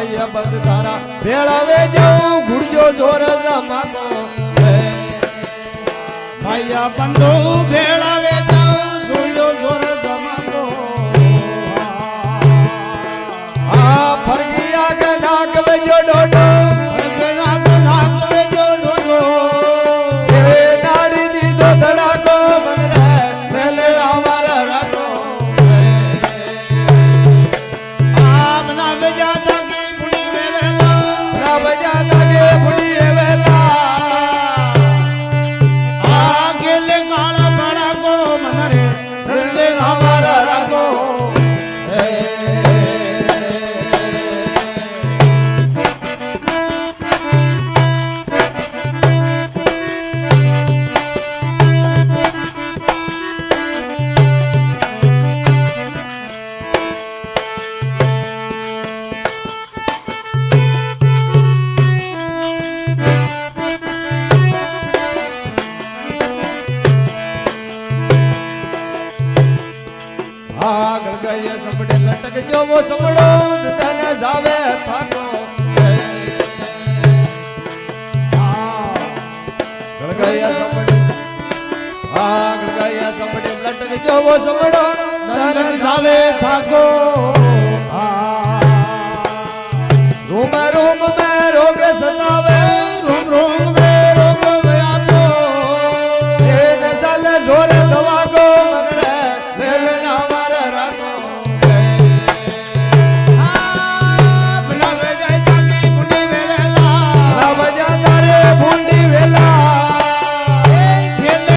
ભાઈ બંધ તારા ભેળાવે જાઉં ગુડજો જોર જમાકો ભાઈ બંધુ ભેળાવે જાઉં ગુડજો જોર જમાકો આ ફરકી આગે નાક વેજો ડોડો ફરકે નાક વેજો ડોડો એ નાડી દીધો ધડાકો બંધ રે લે અમારા રાખો આમ ના બજા થાકી પુડી વેલા ના બજા થાકે પુડી વેલા આ ગેલે કાળા ભડાકો મનરે રે અમારા રાખો આગળ ગયે સમડે લટક જો વો સમડો તને જાવે થાકો આગળ ગયે સમડે લટક જો વો સમડો તને જાવે થાકો